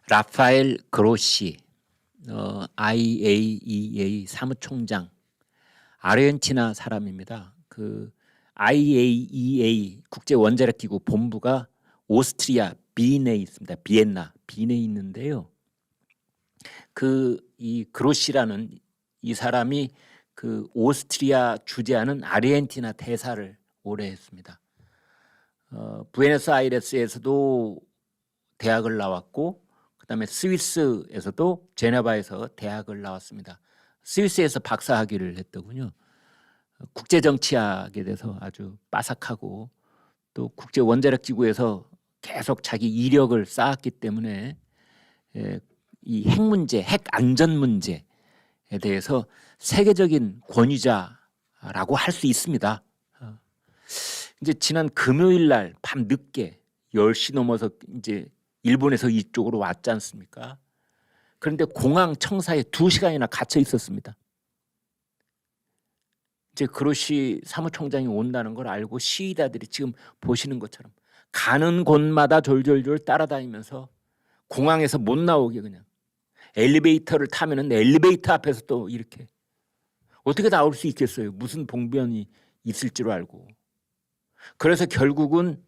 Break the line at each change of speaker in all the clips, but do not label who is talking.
라파엘 그로시 IAEA 사무총장, 아르헨티나 사람입니다. 그 IAEA 국제 원자력 기구 본부가 오스트리아 비엔에 있습니다. 비엔에 있는데요. 이 그로시라는 이 사람이 그 오스트리아 주재하는 아르헨티나 대사를 오래 했습니다. 부에노스아이레스에서도 대학을 나왔고, 그다음에 스위스에서도 제네바에서 대학을 나왔습니다. 스위스에서 박사학위를 했더군요. 국제 정치학에 대해서 아주 빠삭하고, 또 국제 원자력 기구에서 계속 자기 이력을 쌓았기 때문에 이 핵 문제, 핵 안전 문제에 대해서 세계적인 권위자라고 할 수 있습니다. 이제 지난 금요일 날 밤 늦게 10시 넘어서 이제 일본에서 이쪽으로 왔지 않습니까? 그런데 공항 청사에 2시간이나 갇혀 있었습니다. 이제 그로시 사무총장이 온다는 걸 알고 시위자들이 지금 보시는 것처럼 가는 곳마다 졸졸졸 따라다니면서 공항에서 못 나오게, 그냥 엘리베이터를 타면은 엘리베이터 앞에서 또 이렇게 어떻게 나올 수 있겠어요? 무슨 봉변이 있을 줄 알고. 그래서 결국은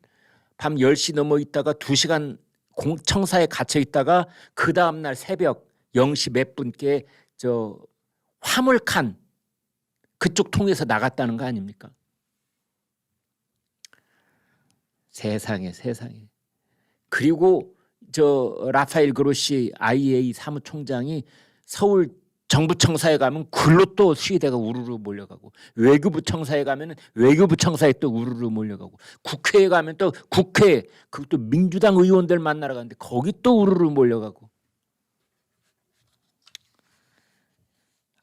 밤 10시 넘어 있다가 2시간 청사에 갇혀 있다가 그 다음날 새벽 0시 몇 분께 저 화물칸 그쪽 통해서 나갔다는 거 아닙니까? 세상에. 그리고 저 라파엘 그로시 IAEA 사무총장이 서울 정부 청사에 가면 글로 또 시위대가 우르르 몰려가고, 외교부 청사에 가면 외교부 청사에 또 우르르 몰려가고, 국회에 가면 또 국회, 그것도 민주당 의원들 만나러 가는데 거기 또 우르르 몰려가고.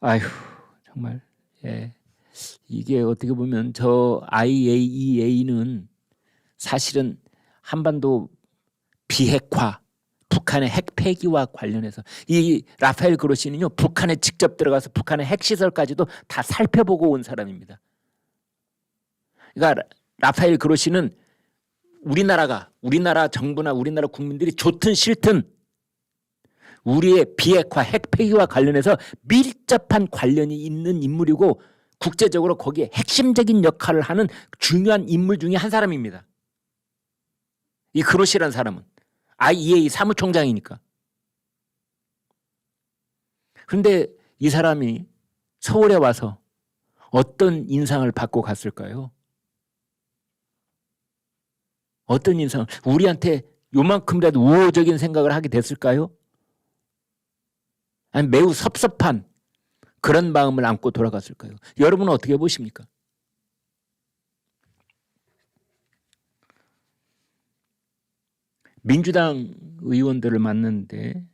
아휴, 정말. 이게 어떻게 보면 저 IAEA는 사실은 한반도 비핵화, 북한의 핵 폐기와 관련해서 이 라파엘 그로시는요, 북한에 직접 들어가서 북한의 핵시설까지도 다 살펴보고 온 사람입니다. 그러니까 라파엘 그로시는 우리나라 정부나 우리나라 국민들이 좋든 싫든 우리의 비핵화, 핵 폐기와 관련해서 밀접한 관련이 있는 인물이고, 국제적으로 거기에 핵심적인 역할을 하는 중요한 인물 중에 한 사람입니다. 이 그로시라는 사람은 IAEA 사무총장이니까. 그런데 이 사람이 서울에 와서 어떤 인상을 받고 갔을까요? 어떤 인상을, 우리한테 요만큼이라도 우호적인 생각을 하게 됐을까요? 아니, 매우 섭섭한 그런 마음을 안고 돌아갔을까요? 여러분은 어떻게 보십니까? 민주당 의원들을 만났는데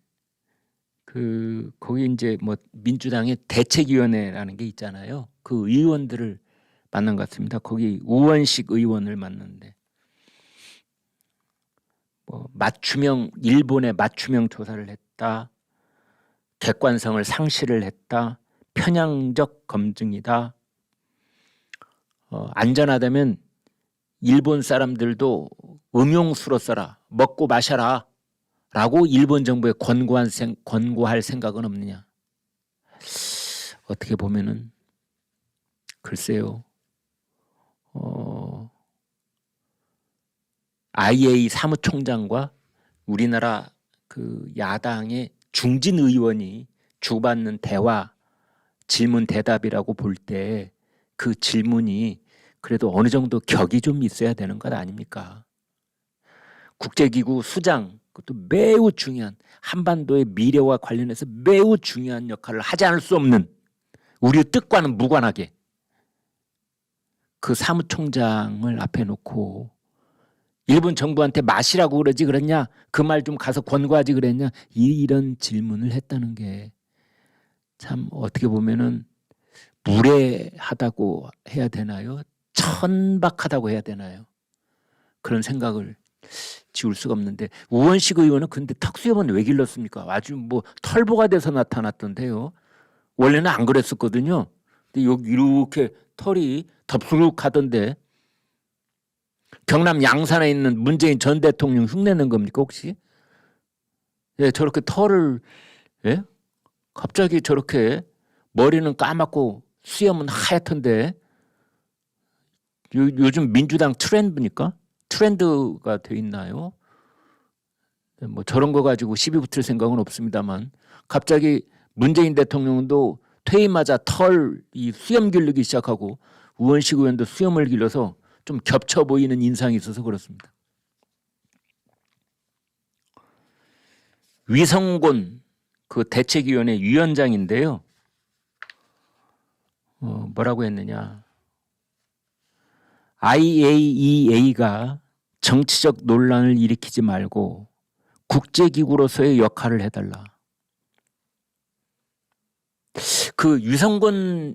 거기 이제 뭐 민주당의 대책위원회라는 게 있잖아요. 그 의원들을 만난 것 같습니다. 거기 우원식 의원을 만났는데 뭐 일본에 맞춤형 조사를 했다, 객관성을 상실을 했다, 편향적 검증이다, 안전하다면 일본 사람들도 음용수로 써라, 먹고 마셔라 라고 일본 정부에 권고할 생각은 없느냐. 어떻게 보면은 글쎄요, IAEA 사무총장과 우리나라 그 야당의 중진 의원이 주고받는 대화, 질문 대답이라고 볼 때 그 질문이 그래도 어느 정도 격이 좀 있어야 되는 것 아닙니까? 국제기구 수장, 그것도 매우 중요한, 한반도의 미래와 관련해서 매우 중요한 역할을 하지 않을 수 없는, 우리의 뜻과는 무관하게 그 사무총장을 앞에 놓고 일본 정부한테 마시라고 그러지 그랬냐, 그 말 좀 가서 권고하지 그랬냐, 이런 질문을 했다는 게 참 어떻게 보면은 무례하다고 해야 되나요? 천박하다고 해야 되나요? 그런 생각을 지울 수가 없는데, 우원식 의원은 근데 특수요원 왜 길렀습니까? 아주 뭐 털보가 돼서 나타났던데요. 원래는 안 그랬었거든요. 근데 여기 이렇게 털이 덥수룩하던데, 경남 양산에 있는 문재인 전 대통령 흉내낸 겁니까 혹시? 예, 저렇게 털을 예? 갑자기 저렇게 머리는 까맣고 수염은 하얗던데 요즘 민주당 트렌드입니까? 트렌드가 돼 있나요? 뭐 저런 거 가지고 시비 붙을 생각은 없습니다만 갑자기 문재인 대통령도 퇴임하자 털 이 수염 기르기 시작하고 우원식 의원도 수염을 길러서 좀 겹쳐 보이는 인상이 있어서 그렇습니다. 위성곤 그 대책위원회 위원장인데요. 뭐라고 했느냐. IAEA가 정치적 논란을 일으키지 말고 국제기구로서의 역할을 해달라. 그 유성권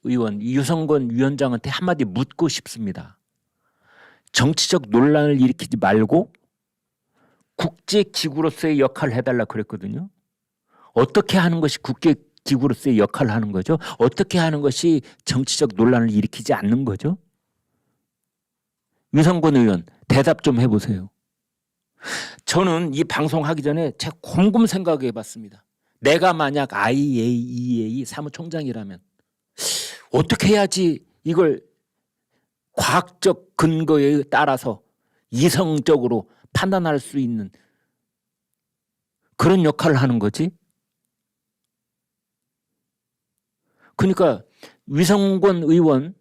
의원, 유성권 위원장한테 한마디 묻고 싶습니다. 정치적 논란을 일으키지 말고 국제기구로서의 역할을 해달라 그랬거든요. 어떻게 하는 것이 국제기구로서의 역할을 하는 거죠? 어떻게 하는 것이 정치적 논란을 일으키지 않는 거죠? 유성권 의원 대답 좀 해보세요. 저는 이 방송하기 전에 제가 곰곰 생각해 봤습니다. 내가 만약 IAEA 사무총장이라면 어떻게 해야지 이걸 과학적 근거에 따라서 이성적으로 판단할 수 있는 그런 역할을 하는 거지? 그러니까 유성권 의원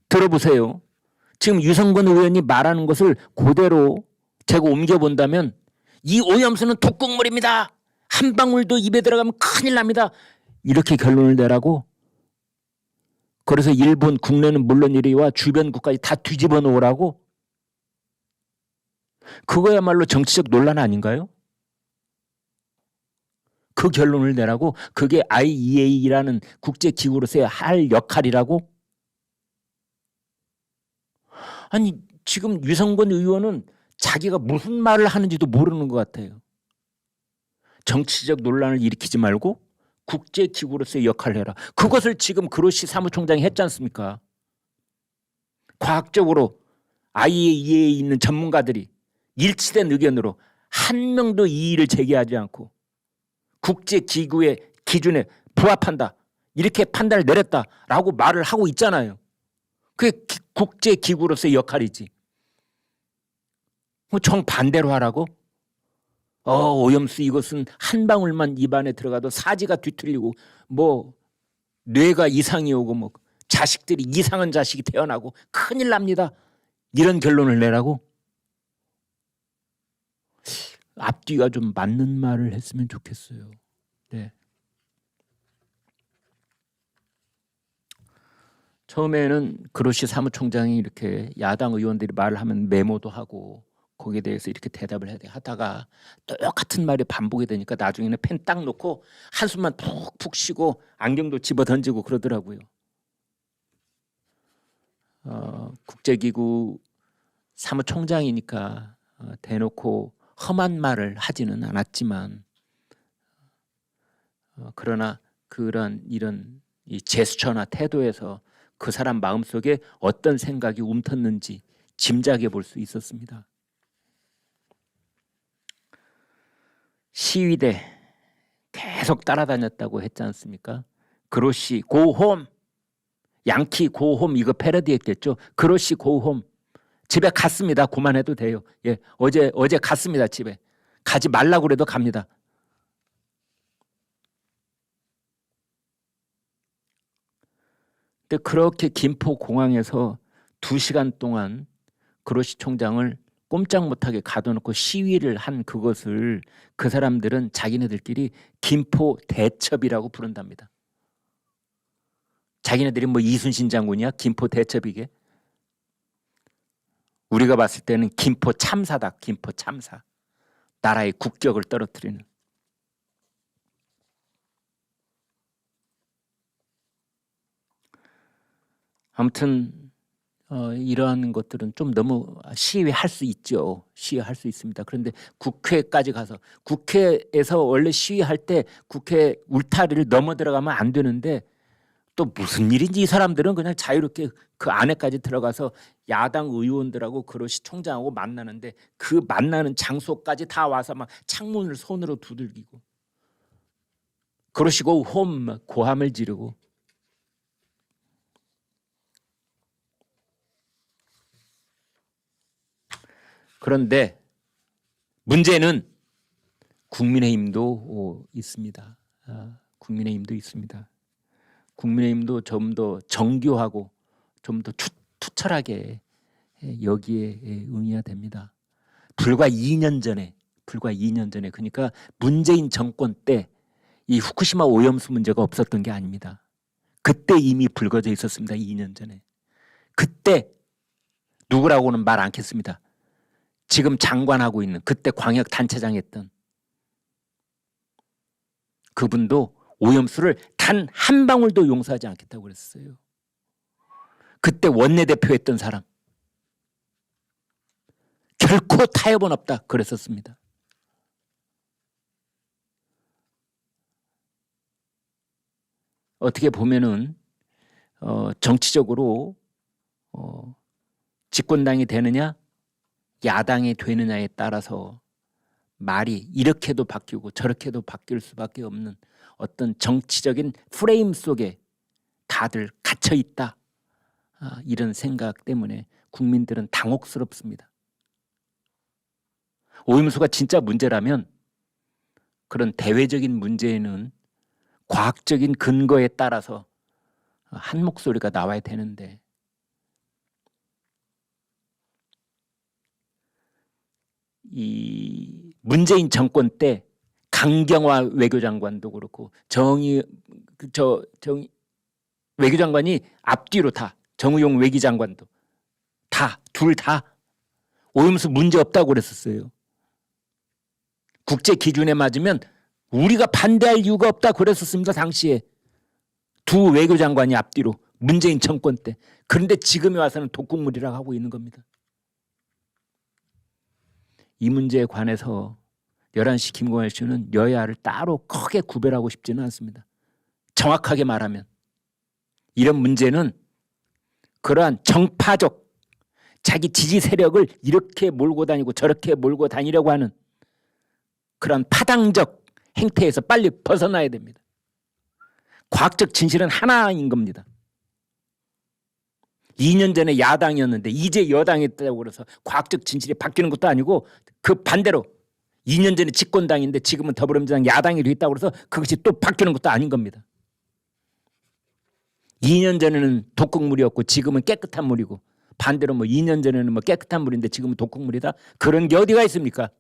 들어보세요. 지금 유성권 의원이 말하는 것을 그대로 제가 옮겨본다면 이 오염수는 독극물입니다. 한 방울도 입에 들어가면 큰일 납니다. 이렇게 결론을 내라고. 그래서 일본 국내는 물론이와 주변 국까지 다 뒤집어 놓으라고. 그거야말로 정치적 논란 아닌가요? 그 결론을 내라고. 그게 IEA라는 국제기구로서의 할 역할이라고. 아니 지금 유성권 의원은 자기가 무슨 말을 하는지도 모르는 것 같아요. 정치적 논란을 일으키지 말고 국제기구로서의 역할을 해라. 그것을 지금 그로시 사무총장이 했지 않습니까? 과학적으로 IAEA에 있는 전문가들이 일치된 의견으로 한 명도 이의를 제기하지 않고 국제기구의 기준에 부합한다. 이렇게 판단을 내렸다라고 말을 하고 있잖아요. 그게 국제기구로서의 역할이지. 정반대로 하라고? 오염수 이것은 한 방울만 입안에 들어가도 사지가 뒤틀리고 뭐 뇌가 이상이 오고 뭐 자식들이 이상한 자식이 태어나고 큰일 납니다. 이런 결론을 내라고? 앞뒤가 좀 맞는 말을 했으면 좋겠어요. 네. 처음에는 그로시 사무총장이 이렇게 야당 의원들이 말을 하면 메모도 하고 거기에 대해서 이렇게 대답을 해야 돼 하다가 똑같은 말이 반복이 되니까 나중에는 펜 딱 놓고 한숨만 푹푹 쉬고 안경도 집어 던지고 그러더라고요. 국제기구 사무총장이니까 대놓고 험한 말을 하지는 않았지만 그러나 그런 이런 이 제스처나 태도에서 그 사람 마음속에 어떤 생각이 움텄는지 짐작해 볼 수 있었습니다. 시위대 계속 따라다녔다고 했지 않습니까? 그로시 고홈, 양키 고홈 이거 패러디했겠죠. 그로시 고홈 집에 갔습니다. 그만해도 돼요. 예, 어제 갔습니다. 집에 가지 말라고 그래도 갑니다. 근데 그렇게 김포공항에서 2시간 동안 그로시 총장을 꼼짝 못하게 가둬놓고 시위를 한 그것을 그 사람들은 자기네들끼리 김포 대첩이라고 부른답니다. 자기네들이 뭐 이순신 장군이야? 김포 대첩이게? 우리가 봤을 때는 김포 참사다. 김포 참사. 나라의 국격을 떨어뜨리는. 아무튼 이러한 것들은 좀 너무 시위할 수 있죠. 시위할 수 있습니다. 그런데 국회까지 가서 국회에서 원래 시위할 때 국회 울타리를 넘어 들어가면 안 되는데 또 무슨 일인지 이 사람들은 그냥 자유롭게 그 안에까지 들어가서 야당 의원들하고 그러시 총장하고 만나는데 그 만나는 장소까지 다 와서 막 창문을 손으로 두들기고 그러시고 고함을 지르고. 그런데 문제는 국민의힘도 있습니다. 국민의힘도 있습니다. 국민의힘도 좀 더 정교하고 좀 더 투철하게 여기에 응해야 됩니다. 불과 2년 전에 그러니까 문재인 정권 때 이 후쿠시마 오염수 문제가 없었던 게 아닙니다. 그때 이미 불거져 있었습니다. 2년 전에. 그때 누구라고는 말 않겠습니다. 지금 장관하고 있는 그때 광역단체장 했던 그분도 오염수를 단 한 방울도 용서하지 않겠다고 그랬어요. 그때 원내대표 했던 사람. 결코 타협은 없다 그랬었습니다. 어떻게 보면은 정치적으로 집권당이 되느냐 야당이 되느냐에 따라서 말이 이렇게도 바뀌고 저렇게도 바뀔 수밖에 없는 어떤 정치적인 프레임 속에 다들 갇혀 있다. 이런 생각 때문에 국민들은 당혹스럽습니다. 오염수가 진짜 문제라면 그런 대외적인 문제에는 과학적인 근거에 따라서 한 목소리가 나와야 되는데 이 문재인 정권 때 강경화 외교장관도 그렇고 외교장관이 앞뒤로 다 정의용 외교장관도 둘 다 오염수 문제 없다고 그랬었어요. 국제 기준에 맞으면 우리가 반대할 이유가 없다 그랬었습니다. 당시에 두 외교장관이 앞뒤로 문재인 정권 때. 그런데 지금에 와서는 독극물이라고 하고 있는 겁니다. 이 문제에 관해서 11시 김광일 씨는 여야를 따로 크게 구별하고 싶지는 않습니다. 정확하게 말하면 이런 문제는 그러한 정파적 자기 지지 세력을 이렇게 몰고 다니고 저렇게 몰고 다니려고 하는 그런 파당적 행태에서 빨리 벗어나야 됩니다. 과학적 진실은 하나인 겁니다. 2년 전에 야당이었는데 이제 여당이 됐다고 그래서 과학적 진실이 바뀌는 것도 아니고 그 반대로 2년 전에 집권당인데 지금은 더불어민주당 야당이 됐다고 그래서 그것이 또 바뀌는 것도 아닌 겁니다. 2년 전에는 독극물이었고 지금은 깨끗한 물이고 반대로 2년 전에는 깨끗한 물인데 지금은 독극물이다. 그런 게 어디가 있습니까?